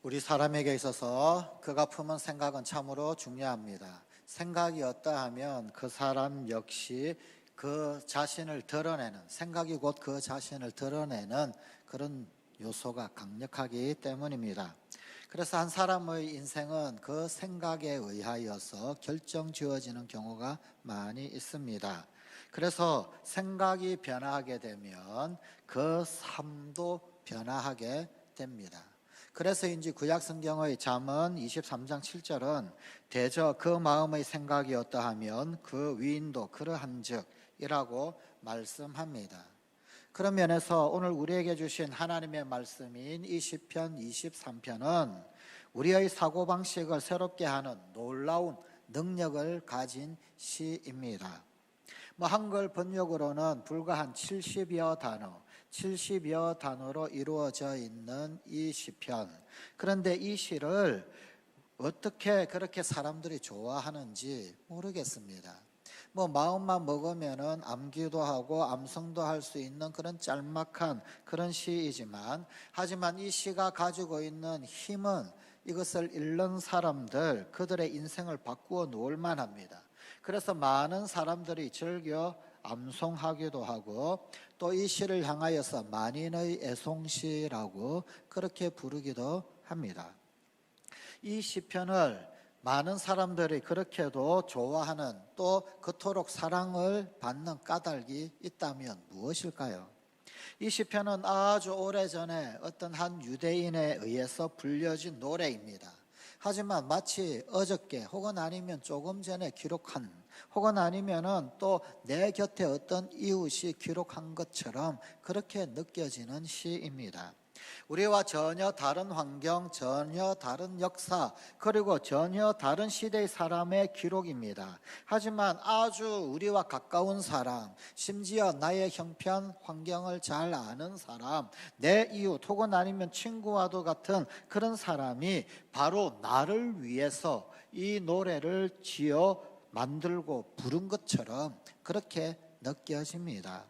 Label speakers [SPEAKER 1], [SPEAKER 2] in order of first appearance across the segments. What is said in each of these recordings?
[SPEAKER 1] 우리 사람에게 있어서 그가 품은 생각은 참으로 중요합니다. 생각이 어떠하면 그 사람 역시 그 자신을 드러내는, 생각이 곧 그 자신을 드러내는 그런 요소가 강력하기 때문입니다. 그래서 한 사람의 인생은 그 생각에 의하여서 결정 지어지는 경우가 많이 있습니다. 그래서 생각이 변화하게 되면 그 삶도 변화하게 됩니다. 그래서인지 구약 성경의 잠언 23장 7절은 대저 그 마음의 생각이 어떠하면 그 위인도 그러한즉이라고 말씀합니다. 그런 면에서 오늘 우리에게 주신 하나님의 말씀인 이 시편 23편은 우리의 사고방식을 새롭게 하는 놀라운 능력을 가진 시입니다. 한글 번역으로는 불과 한 70여 단어로 이루어져 있는 이 시편. 그런데 이 시를 어떻게 그렇게 사람들이 좋아하는지 모르겠습니다. 마음만 먹으면은 암기도 하고 암송도 할 수 있는 그런 짤막한 그런 시이지만, 하지만 이 시가 가지고 있는 힘은 이것을 읽는 사람들, 그들의 인생을 바꾸어 놓을 만합니다. 그래서 많은 사람들이 즐겨 암송하기도 하고, 또 이 시를 향하여서 만인의 애송시라고 그렇게 부르기도 합니다. 이 시편을 많은 사람들이 그렇게도 좋아하는, 또 그토록 사랑을 받는 까닭이 있다면 무엇일까요? 이 시편은 아주 오래전에 어떤 한 유대인에 의해서 불려진 노래입니다. 하지만 마치 어저께 혹은 아니면 조금 전에 기록한, 혹은 아니면은 또 내 곁에 어떤 이웃이 기록한 것처럼 그렇게 느껴지는 시입니다. 우리와 전혀 다른 환경, 전혀 다른 역사, 그리고 전혀 다른 시대의 사람의 기록입니다. 하지만 아주 우리와 가까운 사람, 심지어 나의 형편, 환경을 잘 아는 사람, 내 이웃 혹은 아니면 친구와도 같은 그런 사람이 바로 나를 위해서 이 노래를 지어 만들고 부른 것처럼 그렇게 느껴집니다.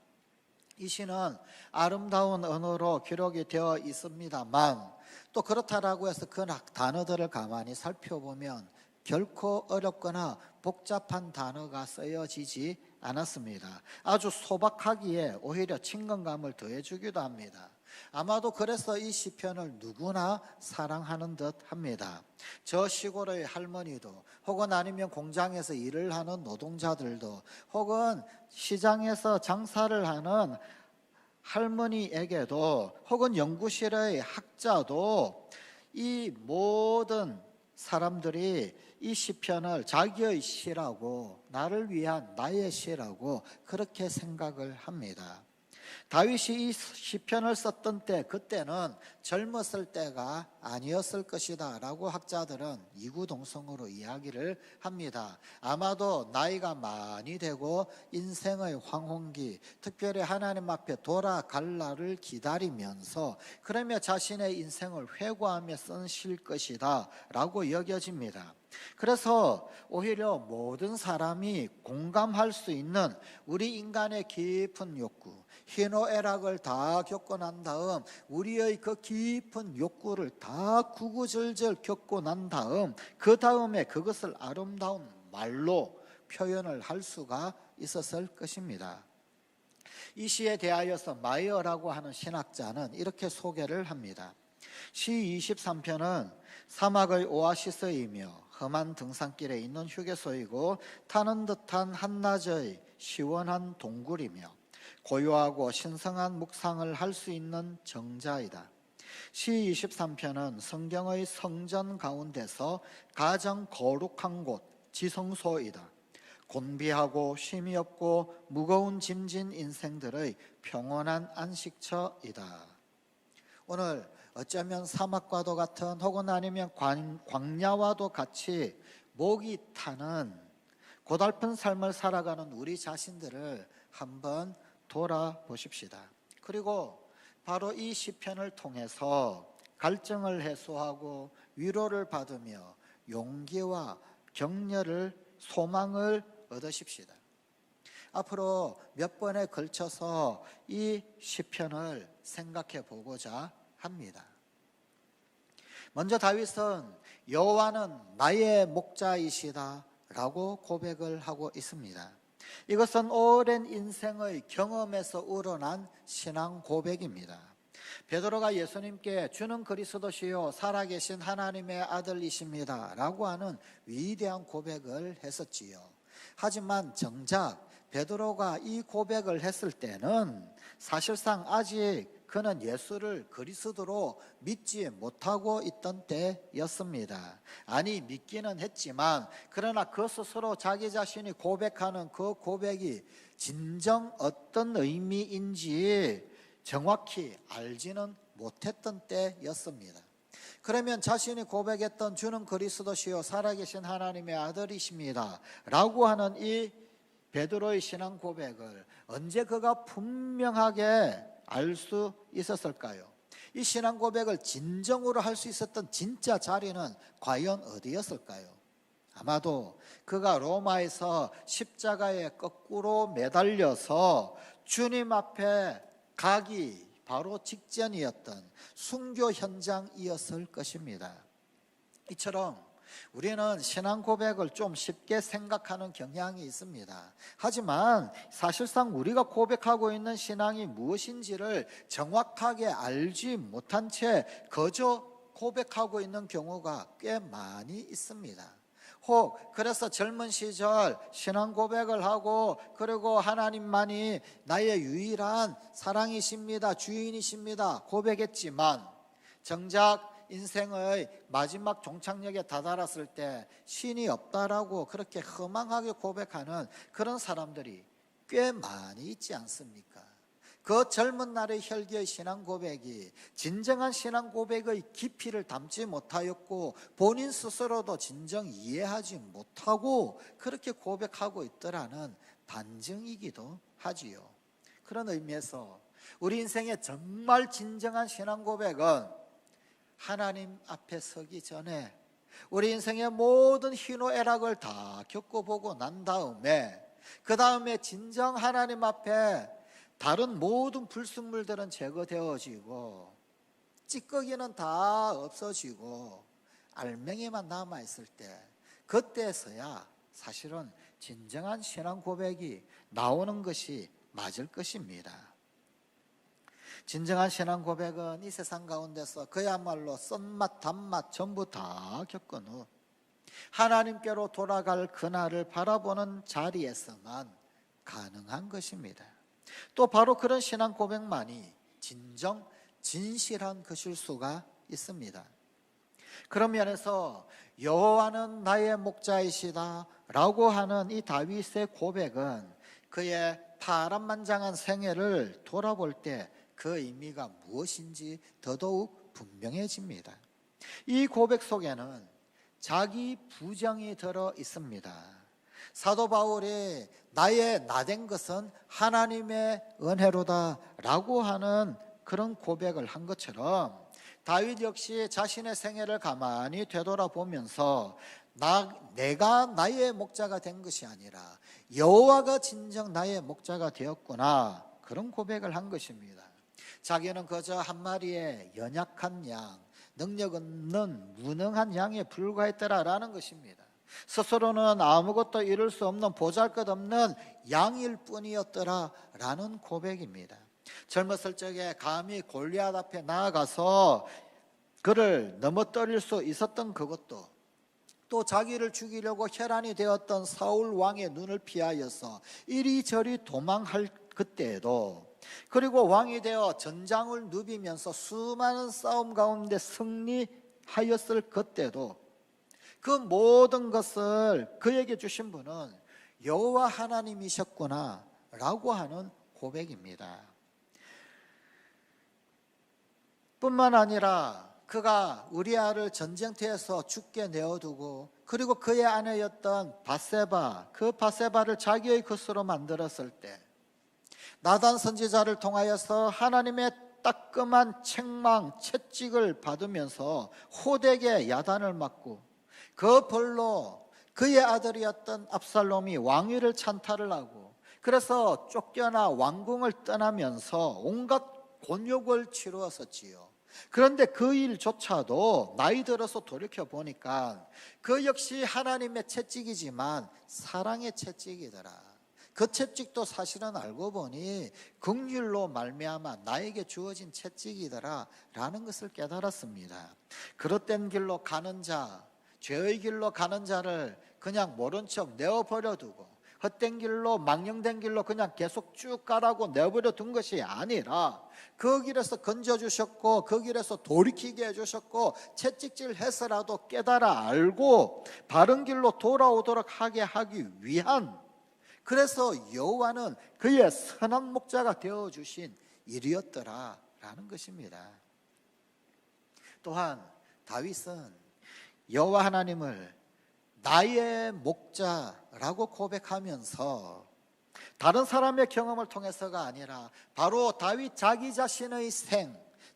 [SPEAKER 1] 이 시는 아름다운 언어로 기록이 되어 있습니다만, 또 그렇다라고 해서 그 단어들을 가만히 살펴보면 결코 어렵거나 복잡한 단어가 쓰여지지 않았습니다. 아주 소박하기에 오히려 친근감을 더해주기도 합니다. 아마도 그래서 이 시편을 누구나 사랑하는 듯 합니다. 저 시골의 할머니도, 혹은 아니면 공장에서 일을 하는 노동자들도, 혹은 시장에서 장사를 하는 할머니에게도, 혹은 연구실의 학자도, 이 모든 사람들이 이 시편을 자기의 시라고, 나를 위한 나의 시라고 그렇게 생각을 합니다. 다윗이 이 시편을 썼던 때, 그때는 젊었을 때가 아니었을 것이다 라고 학자들은 이구동성으로 이야기를 합니다. 아마도 나이가 많이 되고 인생의 황혼기, 특별히 하나님 앞에 돌아갈 날을 기다리면서 그러며 자신의 인생을 회고하며 쓰실 것이다 라고 여겨집니다. 그래서 오히려 모든 사람이 공감할 수 있는 우리 인간의 깊은 욕구, 희노애락을 다 겪고 난 다음, 우리의 그 깊은 욕구를 다 구구절절 겪고 난 다음, 그 다음에 그것을 아름다운 말로 표현을 할 수가 있었을 것입니다. 이 시에 대하여서 마이어라고 하는 신학자는 이렇게 소개를 합니다. 시 23편은 사막의 오아시스이며 험한 등산길에 있는 휴게소이고, 타는 듯한 한낮의 시원한 동굴이며 고요하고 신성한 묵상을 할 수 있는 정자이다. 시 23편은 성경의 성전 가운데서 가장 거룩한 곳, 지성소이다. 곤비하고 쉼이 없고 무거운 짐진 인생들의 평온한 안식처이다. 오늘 어쩌면 사막과도 같은, 혹은 아니면 광야와도 같이 목이 타는 고달픈 삶을 살아가는 우리 자신들을 한번 돌아보십시다. 그리고 바로 이 시편을 통해서 갈증을 해소하고 위로를 받으며 용기와 격려를, 소망을 얻으십시다. 앞으로 몇 번에 걸쳐서 이 시편을 생각해 보고자 합니다. 먼저 다윗은 여호와는 나의 목자이시다 라고 고백을 하고 있습니다. 이것은 오랜 인생의 경험에서 우러난 신앙 고백입니다. 베드로가 예수님께 주는 그리스도시요 살아계신 하나님의 아들이십니다 라고 하는 위대한 고백을 했었지요. 하지만 정작 베드로가 이 고백을 했을 때는 사실상 아직 그는 예수를 그리스도로 믿지 못하고 있던 때였습니다. 아니, 믿기는 했지만 그러나 그 스스로 자기 자신이 고백하는 그 고백이 진정 어떤 의미인지 정확히 알지는 못했던 때였습니다. 그러면 자신이 고백했던 주는 그리스도시요 살아계신 하나님의 아들이십니다 라고 하는 이 베드로의 신앙 고백을 언제 그가 분명하게 알 수 있었을까요? 이 신앙 고백을 진정으로 할 수 있었던 진짜 자리는 과연 어디였을까요? 아마도 그가 로마에서 십자가에 거꾸로 매달려서 주님 앞에 가기 바로 직전이었던 순교 현장이었을 것입니다. 이처럼 우리는 신앙 고백을 좀 쉽게 생각하는 경향이 있습니다. 하지만 사실상 우리가 고백하고 있는 신앙이 무엇인지를 정확하게 알지 못한 채 그저 고백하고 있는 경우가 꽤 많이 있습니다. 혹 그래서 젊은 시절 신앙 고백을 하고 그리고 하나님만이 나의 유일한 사랑이십니다, 주인이십니다 고백했지만 정작 인생의 마지막 종착역에 다다랐을 때 신이 없다라고 그렇게 허망하게 고백하는 그런 사람들이 꽤 많이 있지 않습니까? 그 젊은 날의 혈기의 신앙 고백이 진정한 신앙 고백의 깊이를 담지 못하였고 본인 스스로도 진정 이해하지 못하고 그렇게 고백하고 있더라는 반증이기도 하지요. 그런 의미에서 우리 인생의 정말 진정한 신앙 고백은 하나님 앞에 서기 전에 우리 인생의 모든 희노애락을 다 겪어보고 난 다음에 그 다음에 진정 하나님 앞에 다른 모든 불순물들은 제거되어지고 찌꺼기는 다 없어지고 알맹이만 남아있을 때 그때서야 사실은 진정한 신앙 고백이 나오는 것이 맞을 것입니다. 진정한 신앙 고백은 이 세상 가운데서 그야말로 쓴맛 단맛 전부 다 겪은 후 하나님께로 돌아갈 그날을 바라보는 자리에서만 가능한 것입니다. 또 바로 그런 신앙 고백만이 진정 진실한 것일 수가 있습니다. 그런 면에서 여호와는 나의 목자이시다 라고 하는 이 다윗의 고백은 그의 파란만장한 생애를 돌아볼 때 그 의미가 무엇인지 더더욱 분명해집니다. 이 고백 속에는 자기 부정이 들어 있습니다. 사도 바울이 나의 나된 것은 하나님의 은혜로다 라고 하는 그런 고백을 한 것처럼 다윗 역시 자신의 생애를 가만히 되돌아보면서 내가 나의 목자가 된 것이 아니라 여호와가 진정 나의 목자가 되었구나 그런 고백을 한 것입니다. 자기는 그저 한 마리의 연약한 양, 능력 없는 무능한 양에 불과했더라라는 것입니다. 스스로는 아무것도 이룰 수 없는 보잘것없는 양일 뿐이었더라라는 고백입니다. 젊었을 적에 감히 골리앗 앞에 나아가서 그를 넘어뜨릴 수 있었던 그것도 또 자기를 죽이려고 혈안이 되었던 사울 왕의 눈을 피하여서 이리저리 도망할 그때에도 그리고 왕이 되어 전장을 누비면서 수많은 싸움 가운데 승리하였을 그때도 그 모든 것을 그에게 주신 분은 여호와 하나님이셨구나 라고 하는 고백입니다. 뿐만 아니라 그가 우리아를 전쟁터에서 죽게 내어두고 그리고 그의 아내였던 바세바, 그 바세바를 자기의 것으로 만들었을 때 나단 선지자를 통하여서 하나님의 따끔한 책망, 채찍을 받으면서 호되게 야단을 맞고 그 벌로 그의 아들이었던 압살롬이 왕위를 찬탈을 하고 그래서 쫓겨나 왕궁을 떠나면서 온갖 곤욕을 치루었었지요. 그런데 그 일조차도 나이 들어서 돌이켜 보니까 그 역시 하나님의 채찍이지만 사랑의 채찍이더라. 그 채찍도 사실은 알고 보니 긍휼로 말미암아 나에게 주어진 채찍이더라 라는 것을 깨달았습니다. 그릇된 길로 가는 자, 죄의 길로 가는 자를 그냥 모른 척 내어버려 두고 헛된 길로, 망령된 길로 그냥 계속 쭉 가라고 내버려 둔 것이 아니라 그 길에서 건져주셨고 그 길에서 돌이키게 해주셨고 채찍질 해서라도 깨달아 알고 바른 길로 돌아오도록 하게 하기 위한, 그래서 여호와는 그의 선한 목자가 되어주신 일이었더라라는 것입니다. 또한 다윗은 여호와 하나님을 나의 목자라고 고백하면서 다른 사람의 경험을 통해서가 아니라 바로 다윗 자기 자신의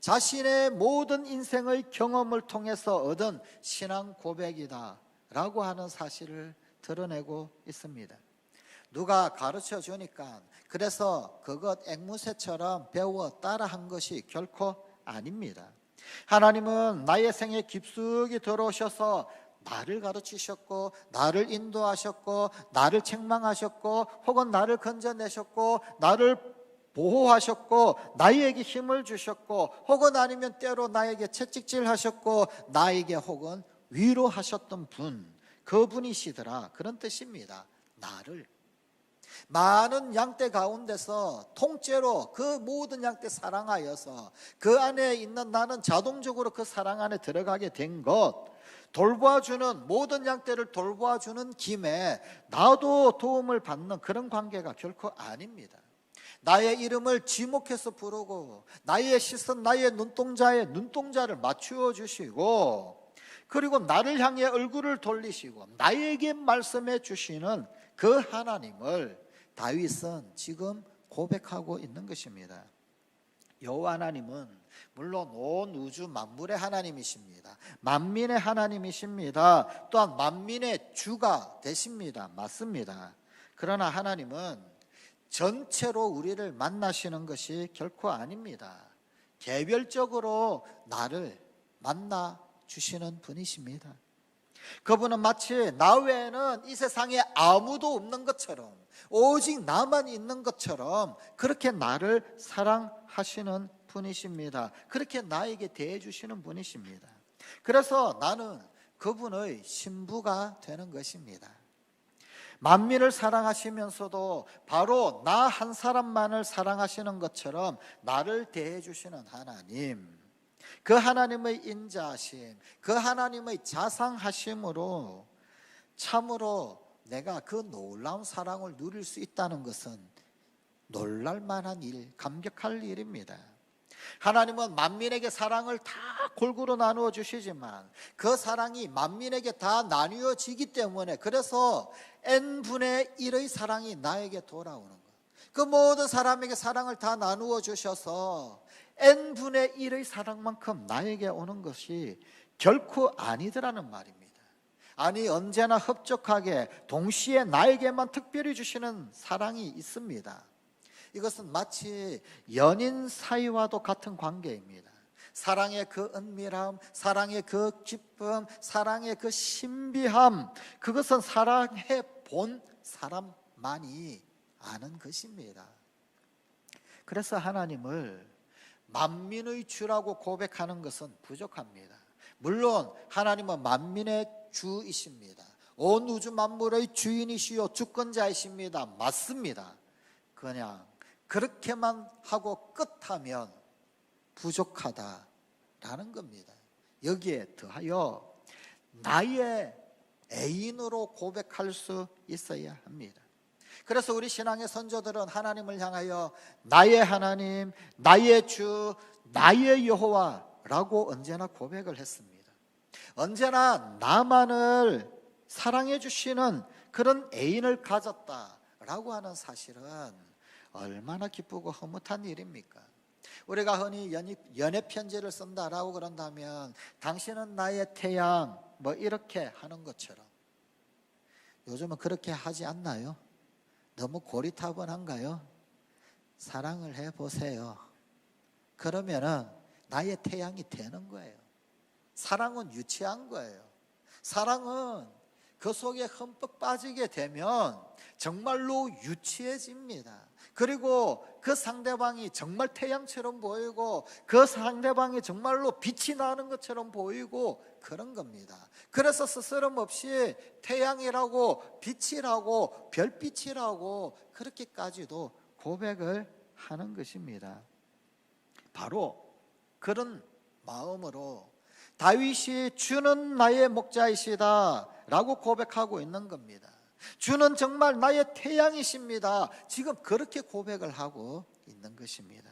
[SPEAKER 1] 자신의 모든 인생의 경험을 통해서 얻은 신앙 고백이다 라고 하는 사실을 드러내고 있습니다. 누가 가르쳐 주니까 그래서 그것 앵무새처럼 배워 따라한 것이 결코 아닙니다. 하나님은 나의 생에 깊숙이 들어오셔서 나를 가르치셨고 나를 인도하셨고 나를 책망하셨고 혹은 나를 건져내셨고 나를 보호하셨고 나에게 힘을 주셨고 혹은 아니면 때로 나에게 채찍질하셨고 나에게 혹은 위로하셨던 분, 그분이시더라 그런 뜻입니다. 나를 많은 양떼 가운데서 통째로 그 모든 양떼 사랑하여서 그 안에 있는 나는 자동적으로 그 사랑 안에 들어가게 된 것, 돌보아주는 모든 양떼를 돌보아주는 김에 나도 도움을 받는 그런 관계가 결코 아닙니다. 나의 이름을 지목해서 부르고 나의 시선, 나의 눈동자에 눈동자를 맞추어 주시고 그리고 나를 향해 얼굴을 돌리시고 나에게 말씀해 주시는 그 하나님을 다윗은 지금 고백하고 있는 것입니다. 여호와 하나님은 물론 온 우주 만물의 하나님이십니다. 만민의 하나님이십니다. 또한 만민의 주가 되십니다. 맞습니다. 그러나 하나님은 전체로 우리를 만나시는 것이 결코 아닙니다. 개별적으로 나를 만나 주시는 분이십니다. 그분은 마치 나 외에는 이 세상에 아무도 없는 것처럼 오직 나만 있는 것처럼 그렇게 나를 사랑하시는 분이십니다. 그렇게 나에게 대해 주시는 분이십니다. 그래서 나는 그분의 신부가 되는 것입니다. 만민을 사랑하시면서도 바로 나 한 사람만을 사랑하시는 것처럼 나를 대해 주시는 하나님, 그 하나님의 인자하심, 그 하나님의 자상하심으로 참으로 내가 그 놀라운 사랑을 누릴 수 있다는 것은 놀랄만한 일, 감격할 일입니다. 하나님은 만민에게 사랑을 다 골고루 나누어 주시지만 그 사랑이 만민에게 다 나뉘어지기 때문에 그래서 n분의 1의 사랑이 나에게 돌아오는 것, 그 모든 사람에게 사랑을 다 나누어 주셔서 n분의 1의 사랑만큼 나에게 오는 것이 결코 아니더라는 말입니다. 아니, 언제나 흡족하게 동시에 나에게만 특별히 주시는 사랑이 있습니다. 이것은 마치 연인 사이와도 같은 관계입니다. 사랑의 그 은밀함, 사랑의 그 기쁨, 사랑의 그 신비함, 그것은 사랑해 본 사람만이 아는 것입니다. 그래서 하나님을 만민의 주라고 고백하는 것은 부족합니다. 물론 하나님은 만민의 주이십니다. 온 우주 만물의 주인이시요 주권자이십니다. 맞습니다. 그냥 그렇게만 하고 끝하면 부족하다라는 겁니다. 여기에 더하여 나의 애인으로 고백할 수 있어야 합니다. 그래서 우리 신앙의 선조들은 하나님을 향하여 나의 하나님, 나의 주, 나의 여호와라고 언제나 고백을 했습니다. 언제나 나만을 사랑해 주시는 그런 애인을 가졌다라고 하는 사실은 얼마나 기쁘고 흐뭇한 일입니까? 우리가 흔히 연애 편지를 쓴다라고 그런다면 당신은 나의 태양 뭐 이렇게 하는 것처럼, 요즘은 그렇게 하지 않나요? 너무 고리타분한가요? 사랑을 해보세요. 그러면은 나의 태양이 되는 거예요. 사랑은 유치한 거예요. 사랑은 그 속에 흠뻑 빠지게 되면 정말로 유치해집니다. 그리고 그 상대방이 정말 태양처럼 보이고 그 상대방이 정말로 빛이 나는 것처럼 보이고 그런 겁니다. 그래서 스스럼 없이 태양이라고 빛이라고 별빛이라고 그렇게까지도 고백을 하는 것입니다. 바로 그런 마음으로 다윗이 주는 나의 목자이시다 라고 고백하고 있는 겁니다. 주는 정말 나의 태양이십니다. 지금 그렇게 고백을 하고 있는 것입니다.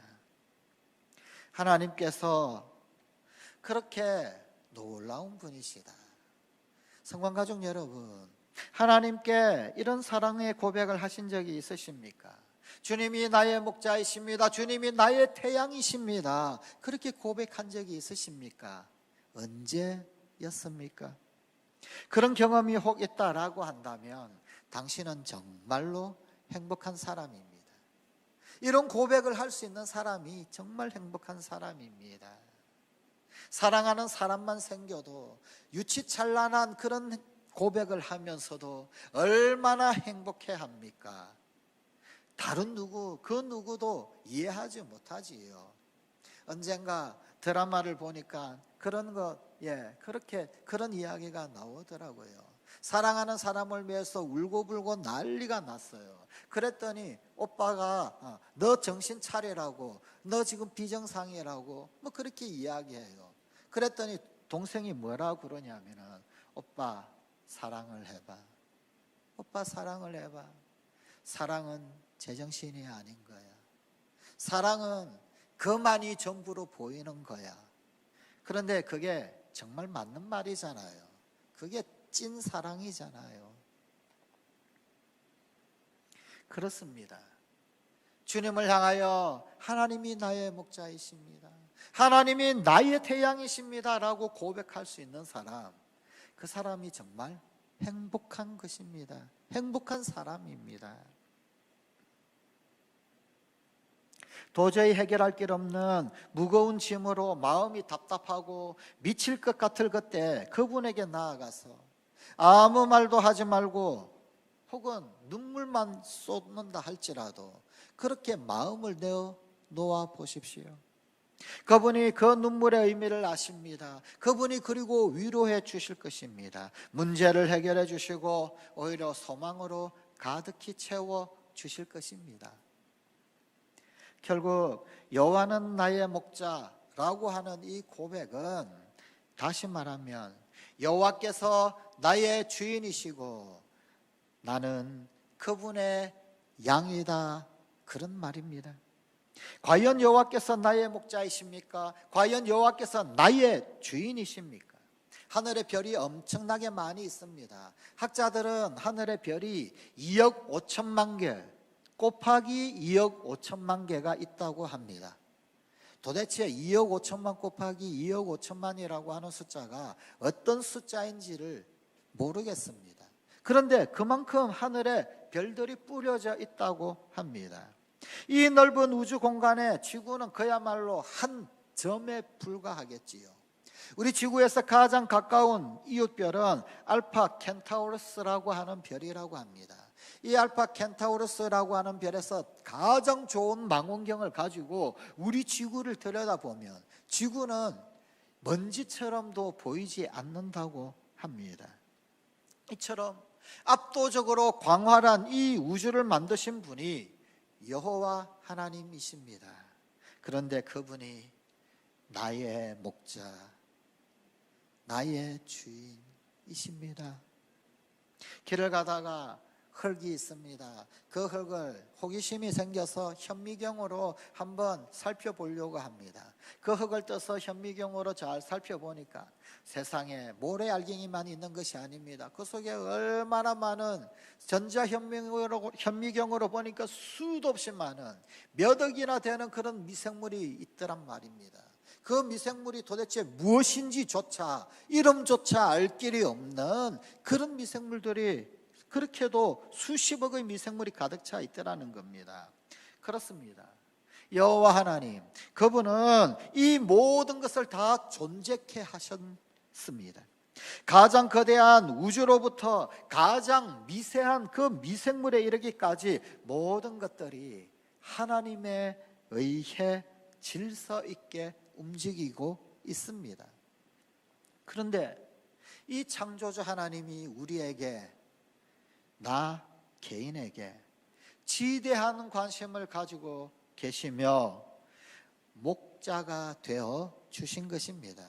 [SPEAKER 1] 하나님께서 그렇게 놀라운 분이시다. 성관가족 여러분, 하나님께 이런 사랑의 고백을 하신 적이 있으십니까? 주님이 나의 목자이십니다. 주님이 나의 태양이십니다. 그렇게 고백한 적이 있으십니까? 언제였습니까? 그런 경험이 혹 있다라고 한다면 당신은 정말로 행복한 사람입니다. 이런 고백을 할 수 있는 사람이 정말 행복한 사람입니다. 사랑하는 사람만 생겨도 유치찬란한 그런 고백을 하면서도 얼마나 행복해 합니까? 다른 누구, 그 누구도 이해하지 못하지요. 언젠가 드라마를 보니까 그런 그렇게 그런 이야기가 나오더라고요. 사랑하는 사람을 위해서 울고불고 난리가 났어요. 그랬더니 오빠가 너 정신 차리라고, 너 지금 비정상이라고 뭐 그렇게 이야기해요. 그랬더니 동생이 뭐라고 그러냐면은 오빠 사랑을 해봐. 오빠 사랑을 해봐. 사랑은 제정신이 아닌 거야. 사랑은 그만이 전부로 보이는 거야. 그런데 그게 정말 맞는 말이잖아요. 그게 찐 사랑이잖아요. 그렇습니다. 주님을 향하여 하나님이 나의 목자이십니다. 하나님이 나의 태양이십니다 라고 고백할 수 있는 사람, 그 사람이 정말 행복한 것입니다. 행복한 사람입니다. 도저히 해결할 길 없는 무거운 짐으로 마음이 답답하고 미칠 것 같을 그때 그분에게 나아가서 아무 말도 하지 말고 혹은 눈물만 쏟는다 할지라도 그렇게 마음을 내어 놓아 보십시오. 그분이 그 눈물의 의미를 아십니다. 그분이 그리고 위로해 주실 것입니다. 문제를 해결해 주시고 오히려 소망으로 가득히 채워 주실 것입니다. 결국 여호와는 나의 목자라고 하는 이 고백은 다시 말하면 여호와께서 나의 주인이시고 나는 그분의 양이다, 그런 말입니다. 과연 여호와께서 나의 목자이십니까? 과연 여호와께서 나의 주인이십니까? 하늘의 별이 엄청나게 많이 있습니다. 학자들은 하늘의 별이 2억 5천만 개 곱하기 2억 5천만 개가 있다고 합니다. 도대체 2억 5천만 곱하기 2억 5천만이라고 하는 숫자가 어떤 숫자인지를 모르겠습니다. 그런데 그만큼 하늘에 별들이 뿌려져 있다고 합니다. 이 넓은 우주 공간에 지구는 그야말로 한 점에 불과하겠지요. 우리 지구에서 가장 가까운 이웃별은 알파 켄타우루스라고 하는 별이라고 합니다. 이 알파 켄타우루스라고 하는 별에서 가장 좋은 망원경을 가지고 우리 지구를 들여다보면 지구는 먼지처럼도 보이지 않는다고 합니다. 이처럼 압도적으로 광활한 이 우주를 만드신 분이 여호와 하나님이십니다. 그런데 그분이 나의 목자, 나의 주인이십니다. 길을 가다가 흙이 있습니다. 그 흙을 호기심이 생겨서 현미경으로 한번 살펴보려고 합니다. 그 흙을 떠서 현미경으로 잘 살펴보니까 세상에 모래알갱이만 있는 것이 아닙니다. 그 속에 얼마나 많은 전자현미경으로 보니까 수도 없이 많은 몇 억이나 되는 그런 미생물이 있더란 말입니다. 그 미생물이 도대체 무엇인지조차 이름조차 알 길이 없는 그런 미생물들이 그렇게도 수십억의 미생물이 가득 차 있더라는 겁니다. 그렇습니다. 여호와 하나님, 그분은 이 모든 것을 다 존재케 하셨습니다. 가장 거대한 우주로부터 가장 미세한 그 미생물에 이르기까지 모든 것들이 하나님에 의해 질서 있게 움직이고 있습니다. 그런데 이 창조주 하나님이 우리에게, 나 개인에게 지대한 관심을 가지고 계시며 목자가 되어 주신 것입니다.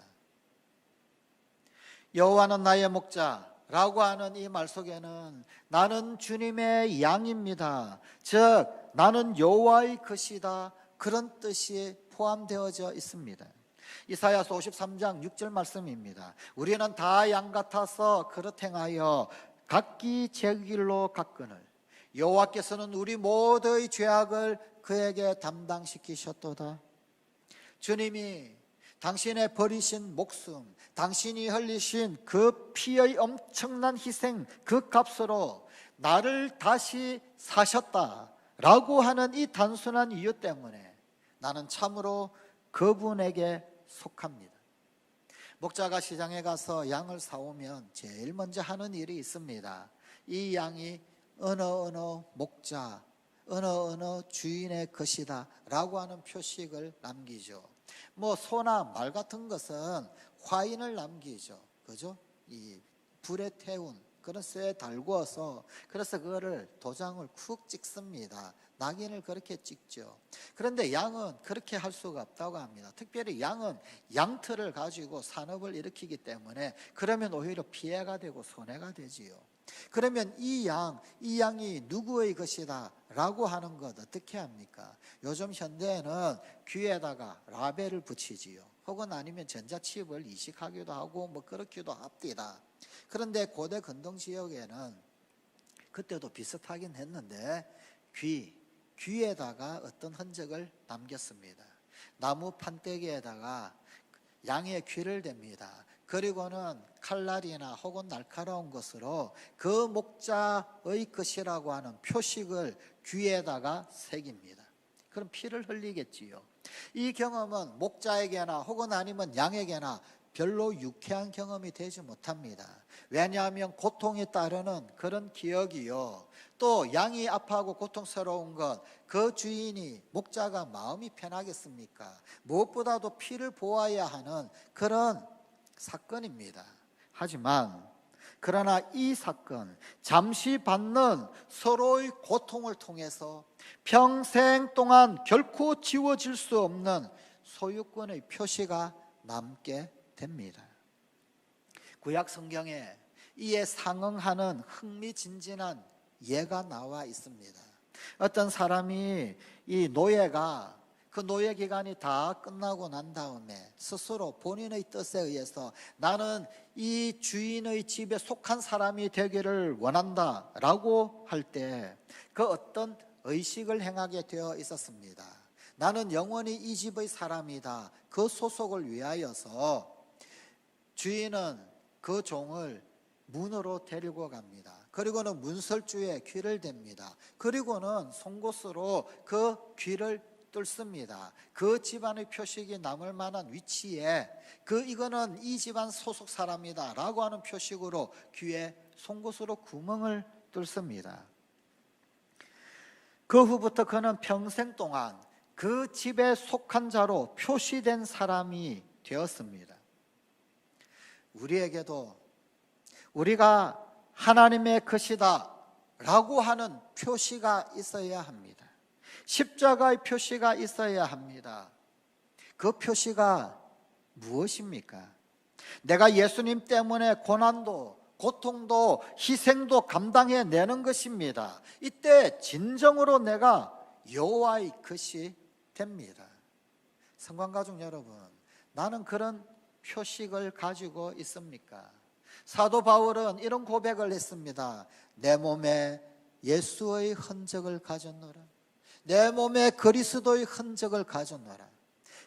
[SPEAKER 1] 여호와는 나의 목자라고 하는 이 말 속에는 나는 주님의 양입니다, 즉 나는 여호와의 것이다, 그런 뜻이 포함되어져 있습니다. 이사야서 53장 6절 말씀입니다. 우리는 다 양 같아서 그릇 행하여 각기 제 길로 갔거늘 여호와께서는 우리 모두의 죄악을 그에게 담당시키셨도다. 주님이 당신의 버리신 목숨, 당신이 흘리신 그 피의 엄청난 희생, 그 값으로 나를 다시 사셨다라고 하는 이 단순한 이유 때문에 나는 참으로 그분에게 속합니다. 목자가 시장에 가서 양을 사오면 제일 먼저 하는 일이 있습니다. 이 양이 어느 목자, 어느 주인의 것이다 라고 하는 표식을 남기죠. 뭐 소나 말 같은 것은 화인을 남기죠. 그죠? 이 불에 태운 그런 쇠에 달구어서, 그래서 그거를 도장을 쿡 찍습니다. 낙인을 그렇게 찍죠. 그런데 양은 그렇게 할 수가 없다고 합니다. 특별히 양은 양털을 가지고 산업을 일으키기 때문에 그러면 오히려 피해가 되고 손해가 되지요. 그러면 이 양이 누구의 것이다 라고 하는 것 어떻게 합니까? 요즘 현대에는 귀에다가 라벨을 붙이지요. 혹은 아니면 전자칩을 이식하기도 하고 뭐 그렇기도 합니다. 그런데 고대 근동 지역에는 그때도 비슷하긴 했는데 귀에다가 어떤 흔적을 남겼습니다. 나무 판때기에다가 양의 귀를 댑니다. 그리고는 칼날이나 혹은 날카로운 것으로 그 목자의 것이라고 하는 표식을 귀에다가 새깁니다. 그럼 피를 흘리겠지요. 이 경험은 목자에게나 혹은 아니면 양에게나 별로 유쾌한 경험이 되지 못합니다. 왜냐하면 고통에 따르는 그런 기억이요, 또 양이 아파하고 고통스러운 것, 그 주인이 목자가 마음이 편하겠습니까? 무엇보다도 피를 보아야 하는 그런 사건입니다. 하지만 그러나 이 사건, 잠시 받는 서로의 고통을 통해서 평생 동안 결코 지워질 수 없는 소유권의 표시가 남게 됩니다. 구약 성경에 이에 상응하는 흥미진진한 예가 나와 있습니다. 어떤 사람이 이 노예가 그 노예 기간이 다 끝나고 난 다음에 스스로 본인의 뜻에 의해서 나는 이 주인의 집에 속한 사람이 되기를 원한다 라고 할 때 그 어떤 의식을 행하게 되어 있었습니다. 나는 영원히 이 집의 사람이다. 그 소속을 위하여서 주인은 그 종을 문으로 데리고 갑니다. 그리고는 문설주에 귀를 댑니다. 그리고는 송곳으로 그 귀를 뚫습니다. 그 집안의 표식이 남을 만한 위치에 이거는 이 집안 소속 사람이다 라고 하는 표식으로 귀에 송곳으로 구멍을 뚫습니다. 그 후부터 그는 평생 동안 그 집에 속한 자로 표시된 사람이 되었습니다. 우리에게도 우리가 하나님의 것이다 라고 하는 표시가 있어야 합니다. 십자가의 표시가 있어야 합니다. 그 표시가 무엇입니까? 내가 예수님 때문에 고난도, 고통도, 희생도 감당해내는 것입니다. 이때 진정으로 내가 여호와의 것이 됩니다. 성관가족 여러분, 나는 그런 표식을 가지고 있습니까? 사도 바울은 이런 고백을 했습니다. 내 몸에 예수의 흔적을 가졌노라. 내 몸에 그리스도의 흔적을 가졌노라.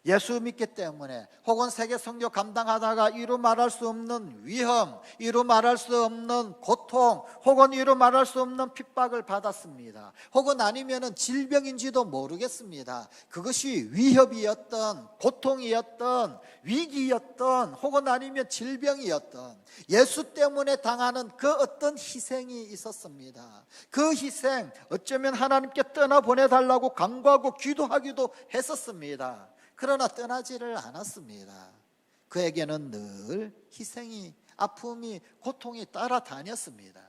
[SPEAKER 1] 예수 믿기 때문에 혹은 세계 선교 감당하다가 이루 말할 수 없는 위험, 이루 말할 수 없는 고통, 혹은 이루 말할 수 없는 핍박을 받았습니다. 혹은 아니면은 질병인지도 모르겠습니다. 그것이 위협이었던, 고통이었던, 위기였던, 혹은 아니면 질병이었던 예수 때문에 당하는 그 어떤 희생이 있었습니다. 그 희생, 어쩌면 하나님께 떠나보내달라고 간구하고 기도하기도 했었습니다. 그러나 떠나지를 않았습니다. 그에게는 늘 희생이, 아픔이, 고통이 따라다녔습니다.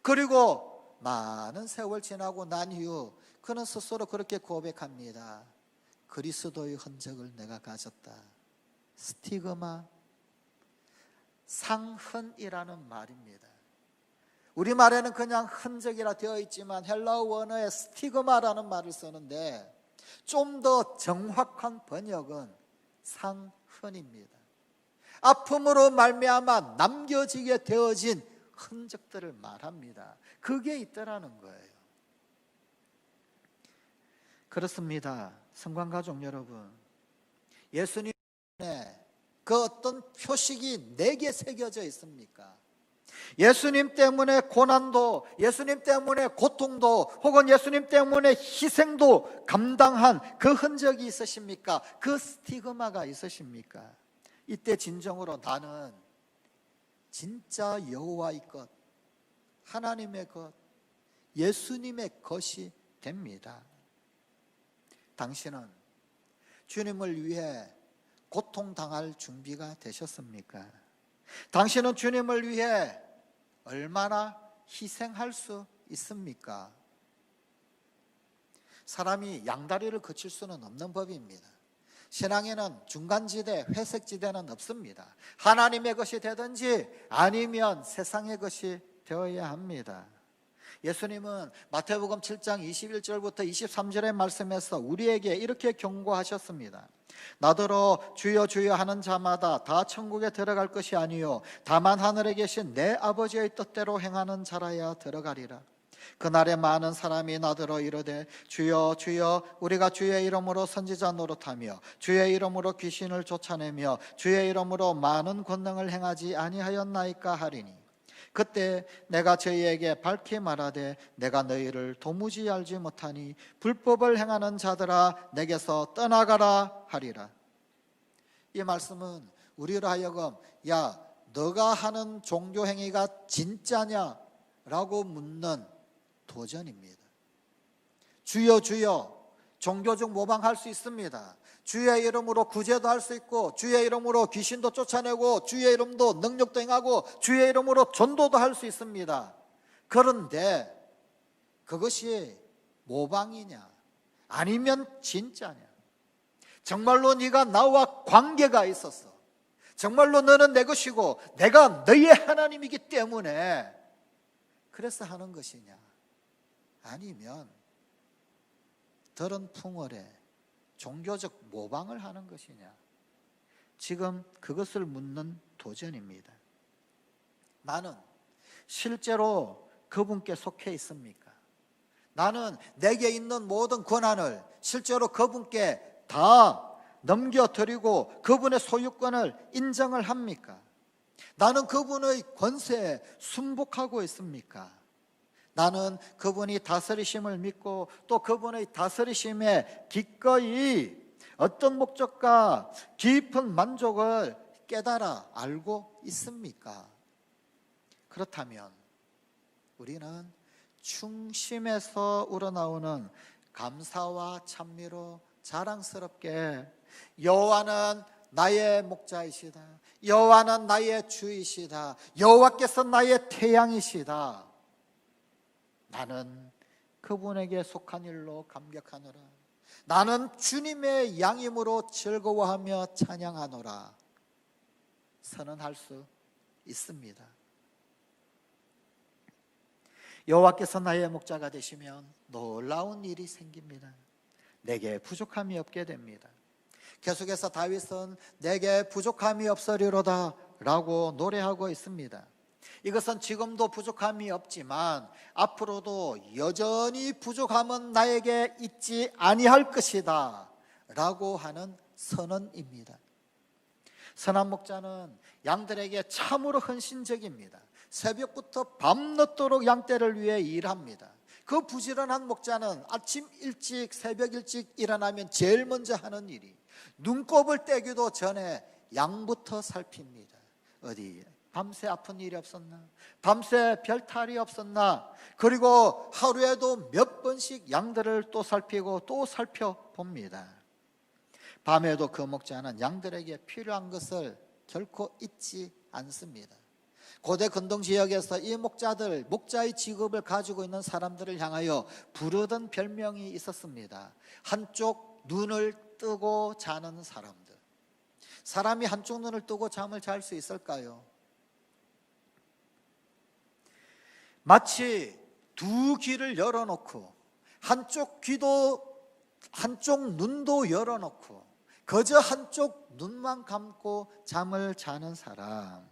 [SPEAKER 1] 그리고 많은 세월 지나고 난 이후 그는 스스로 그렇게 고백합니다. 그리스도의 흔적을 내가 가졌다. 스티그마, 상흔이라는 말입니다. 우리말에는 그냥 흔적이라 되어 있지만 헬라어 원어에 스티그마라는 말을 쓰는데 좀 더 정확한 번역은 상흔입니다. 아픔으로 말미암아 남겨지게 되어진 흔적들을 말합니다. 그게 있더라는 거예요. 그렇습니다. 성관가족 여러분, 예수님의 그 어떤 표식이 내게 새겨져 있습니까? 예수님 때문에 고난도, 예수님 때문에 고통도, 혹은 예수님 때문에 희생도 감당한 그 흔적이 있으십니까? 그 스티그마가 있으십니까? 이때 진정으로 나는 진짜 여호와의 것, 하나님의 것, 예수님의 것이 됩니다. 당신은 주님을 위해 고통당할 준비가 되셨습니까? 당신은 주님을 위해 얼마나 희생할 수 있습니까? 사람이 양다리를 거칠 수는 없는 법입니다. 신앙에는 중간지대, 회색지대는 없습니다. 하나님의 것이 되든지 아니면 세상의 것이 되어야 합니다. 예수님은 마태복음 7장 21절부터 23절의 말씀에서 우리에게 이렇게 경고하셨습니다. 나더러 주여 주여 하는 자마다 다 천국에 들어갈 것이 아니요 다만 하늘에 계신 내 아버지의 뜻대로 행하는 자라야 들어가리라. 그날에 많은 사람이 나더러 이르되 주여 주여 우리가 주의 이름으로 선지자 노릇하며 주의 이름으로 귀신을 쫓아내며 주의 이름으로 많은 권능을 행하지 아니하였나이까 하리니 그때 내가 저희에게 밝히 말하되 내가 너희를 도무지 알지 못하니 불법을 행하는 자들아 내게서 떠나가라 하리라. 이 말씀은 우리로 하여금 야 너가 하는 종교 행위가 진짜냐? 라고 묻는 도전입니다. 주여 주여 종교적 모방할 수 있습니다. 주의 이름으로 구제도 할 수 있고 주의 이름으로 귀신도 쫓아내고 주의 이름도 능력도 행하고 주의 이름으로 전도도 할 수 있습니다. 그런데 그것이 모방이냐 아니면 진짜냐? 정말로 네가 나와 관계가 있었어. 정말로 너는 내 것이고 내가 너의 하나님이기 때문에 그래서 하는 것이냐? 아니면 더러운 풍월에 종교적 모방을 하는 것이냐? 지금 그것을 묻는 도전입니다. 나는 실제로 그분께 속해 있습니까? 나는 내게 있는 모든 권한을 실제로 그분께 다 넘겨드리고 그분의 소유권을 인정을 합니까? 나는 그분의 권세에 순복하고 있습니까? 나는 그분이 다스리심을 믿고 또 그분의 다스리심에 기꺼이 어떤 목적과 깊은 만족을 깨달아 알고 있습니까? 그렇다면 우리는 중심에서 우러나오는 감사와 찬미로 자랑스럽게 여호와는 나의 목자이시다. 여호와는 나의 주이시다. 여호와께서 나의 태양이시다. 나는 그분에게 속한 일로 감격하노라. 나는 주님의 양임으로 즐거워하며 찬양하노라. 선언할 수 있습니다. 여호와께서 나의 목자가 되시면 놀라운 일이 생깁니다. 내게 부족함이 없게 됩니다. 계속해서 다윗은 내게 부족함이 없으리로다 라고 노래하고 있습니다. 이것은 지금도 부족함이 없지만 앞으로도 여전히 부족함은 나에게 있지 아니할 것이다 라고 하는 선언입니다. 선한 목자는 양들에게 참으로 헌신적입니다. 새벽부터 밤늦도록 양떼를 위해 일합니다. 그 부지런한 목자는 아침 일찍 새벽 일찍 일어나면 제일 먼저 하는 일이 눈곱을 떼기도 전에 양부터 살핍니다. 어디 밤새 아픈 일이 없었나? 밤새 별탈이 없었나? 그리고 하루에도 몇 번씩 양들을 또 살피고 또 살펴봅니다. 밤에도 그 목자는 양들에게 필요한 것을 결코 잊지 않습니다. 고대 근동 지역에서 이 목자들, 목자의 직업을 가지고 있는 사람들을 향하여 부르던 별명이 있었습니다. 한쪽 눈을 뜨고 자는 사람들. 사람이 한쪽 눈을 뜨고 잠을 잘 수 있을까요? 마치 두 귀를 열어놓고 한쪽 눈도 열어놓고 그저 한쪽 눈만 감고 잠을 자는 사람,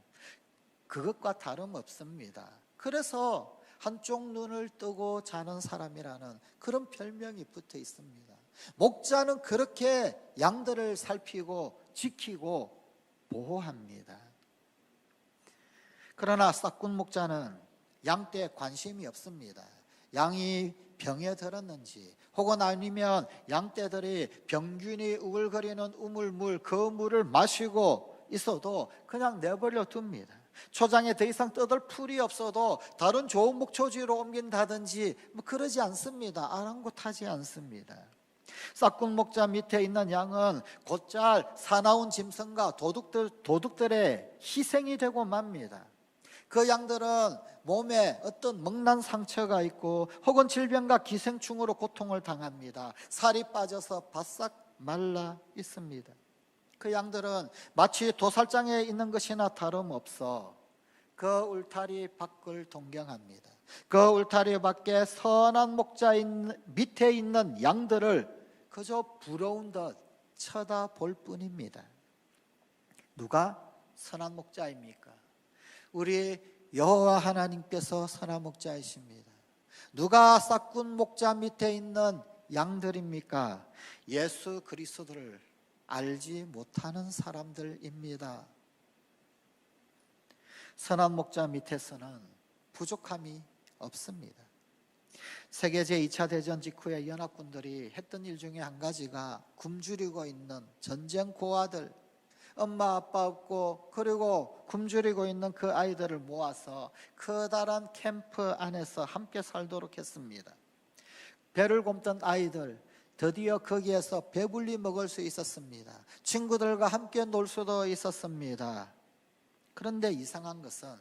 [SPEAKER 1] 그것과 다름없습니다. 그래서 한쪽 눈을 뜨고 자는 사람이라는 그런 별명이 붙어 있습니다. 목자는 그렇게 양들을 살피고 지키고 보호합니다. 그러나 싹군 목자는 양떼에 관심이 없습니다. 양이 병에 들었는지 혹은 아니면 양떼들이 병균이 우글거리는 우물물, 그 물을 마시고 있어도 그냥 내버려 둡니다. 초장에 더 이상 뜯을 풀이 없어도 다른 좋은 목초지로 옮긴다든지 그러지 않습니다. 아랑곳하지 않습니다. 싹군 목자 밑에 있는 양은 곧잘 사나운 짐승과 도둑들의 희생이 되고 맙니다. 그 양들은 몸에 어떤 먹난 상처가 있고 혹은 질병과 기생충으로 고통을 당합니다. 살이 빠져서 바싹 말라 있습니다. 그 양들은 마치 도살장에 있는 것이나 다름없어 그 울타리 밖을 동경합니다. 그 울타리 밖에 선한 목자 밑에 있는 양들을 그저 부러운 듯 쳐다볼 뿐입니다. 누가 선한 목자입니까? 우리 여호와 하나님께서 선한 목자이십니다. 누가 싹군 목자 밑에 있는 양들입니까? 예수 그리스도를 알지 못하는 사람들입니다. 선한 목자 밑에서는 부족함이 없습니다. 세계 제2차 대전 직후에 연합군들이 했던 일 중에 한 가지가 굶주리고 있는 전쟁 고아들, 엄마 아빠 없고 그리고 굶주리고 있는 그 아이들을 모아서 커다란 캠프 안에서 함께 살도록 했습니다. 배를 굼던 아이들 드디어 거기에서 배불리 먹을 수 있었습니다. 친구들과 함께 놀 수도 있었습니다. 그런데 이상한 것은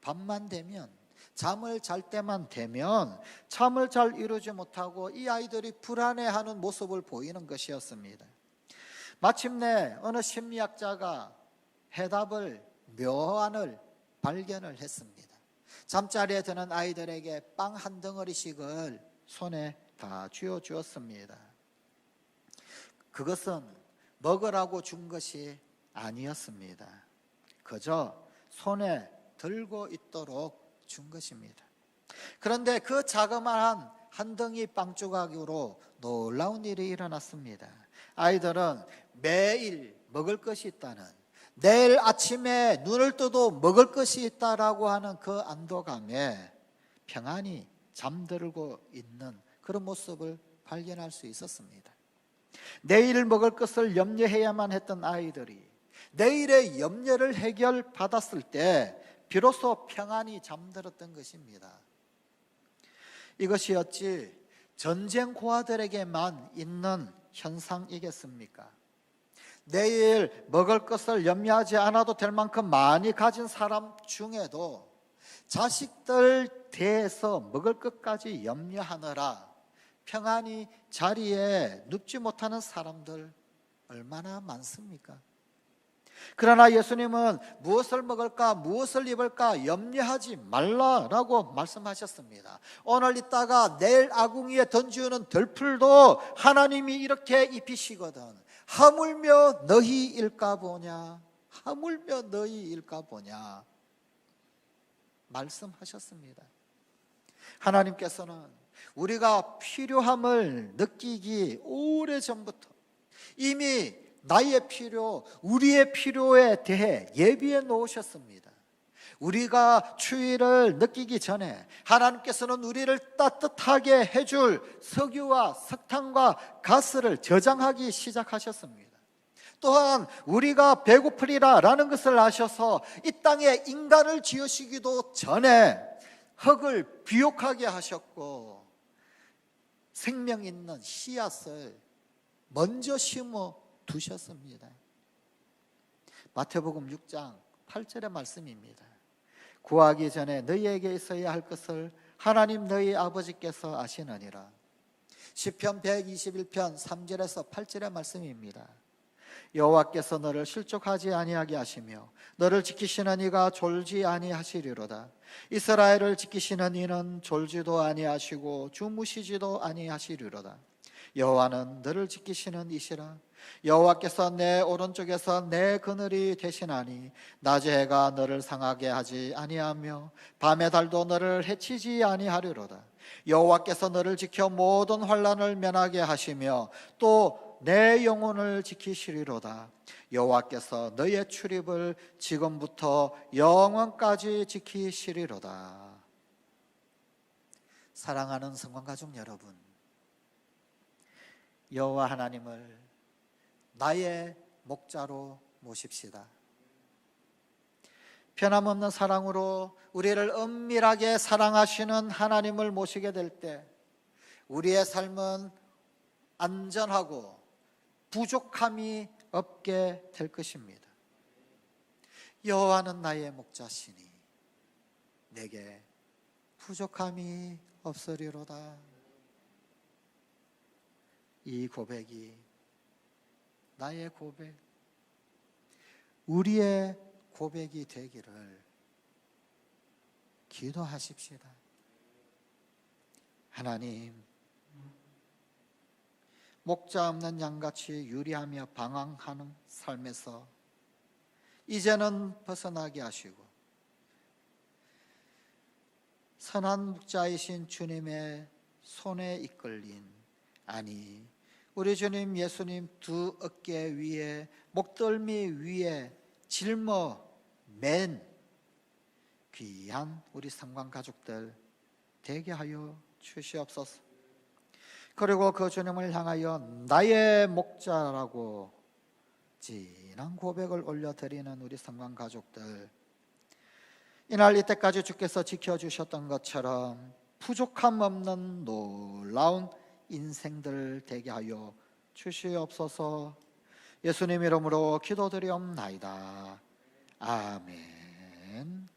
[SPEAKER 1] 밤만 되면, 잠을 잘 때만 되면 잠을 잘 이루지 못하고 이 아이들이 불안해하는 모습을 보이는 것이었습니다. 마침내 어느 심리학자가 해답을, 묘안을 발견을 했습니다. 잠자리에 드는 아이들에게 빵 한 덩어리씩을 손에 다 쥐어주었습니다. 그것은 먹으라고 준 것이 아니었습니다. 그저 손에 들고 있도록 준 것입니다. 그런데 그 자그마한 한 덩이 빵 조각으로 놀라운 일이 일어났습니다. 아이들은 매일 먹을 것이 있다는, 내일 아침에 눈을 떠도 먹을 것이 있다라고 하는 그 안도감에 평안히 잠들고 있는 그런 모습을 발견할 수 있었습니다. 내일 먹을 것을 염려해야만 했던 아이들이 내일의 염려를 해결받았을 때 비로소 평안히 잠들었던 것입니다. 이것이 어찌 전쟁 고아들에게만 있는 현상이겠습니까? 내일 먹을 것을 염려하지 않아도 될 만큼 많이 가진 사람 중에도 자식들 대해서 먹을 것까지 염려하느라 평안히 자리에 눕지 못하는 사람들 얼마나 많습니까? 그러나 예수님은 무엇을 먹을까, 무엇을 입을까 염려하지 말라라고 말씀하셨습니다. 오늘 있다가 내일 아궁이에 던지우는 들풀도 하나님이 이렇게 입히시거든. 하물며 너희일까 보냐, 하물며 너희일까 보냐 말씀하셨습니다. 하나님께서는 우리가 필요함을 느끼기 오래전부터 이미 나의 필요, 우리의 필요에 대해 예비해 놓으셨습니다. 우리가 추위를 느끼기 전에 하나님께서는 우리를 따뜻하게 해줄 석유와 석탄과 가스를 저장하기 시작하셨습니다. 또한 우리가 배고프리라 라는 것을 아셔서 이 땅에 인간을 지으시기도 전에 흙을 비옥하게 하셨고 생명 있는 씨앗을 먼저 심어 두셨습니다. 마태복음 6장 8절의 말씀입니다. 구하기 전에 너희에게 있어야 할 것을 하나님 너희 아버지께서 아시느니라. 시편 121편 3절에서 8절의 말씀입니다. 여호와께서 너를 실족하지 아니하게 하시며 너를 지키시는 이가 졸지 아니하시리로다. 이스라엘을 지키시는 이는 졸지도 아니하시고 주무시지도 아니하시리로다. 여호와는 너를 지키시는 이시라. 여호와께서 내 오른쪽에서 내 그늘이 되시나니 낮의 해가 너를 상하게 하지 아니하며 밤의 달도 너를 해치지 아니하리로다. 여호와께서 너를 지켜 모든 환난을 면하게 하시며 또 내 영혼을 지키시리로다. 여호와께서 너의 출입을 지금부터 영원까지 지키시리로다. 사랑하는 성관가족 여러분, 여호와 하나님을 나의 목자로 모십시다. 변함없는 사랑으로 우리를 은밀하게 사랑하시는 하나님을 모시게 될 때 우리의 삶은 안전하고 부족함이 없게 될 것입니다. 여호와는 나의 목자시니 내게 부족함이 없으리로다. 이 고백이 나의 고백, 우리의 고백이 되기를 기도하십시다. 하나님, 목자 없는 양같이 유리하며 방황하는 삶에서 이제는 벗어나게 하시고 선한 목자이신 주님의 손에 이끌린, 아니 우리 주님 예수님 두 어깨 위에 목덜미 위에 짊어맨 귀한 우리 성관 가족들 되게 하여 주시옵소서. 그리고 그 주님을 향하여 나의 목자라고 진한 고백을 올려드리는 우리 성관 가족들, 이날 이때까지 주께서 지켜주셨던 것처럼 부족함 없는 놀라운 인생들 되게 하여 주시옵소서. 예수님 이름으로 기도드리옵나이다. 아멘.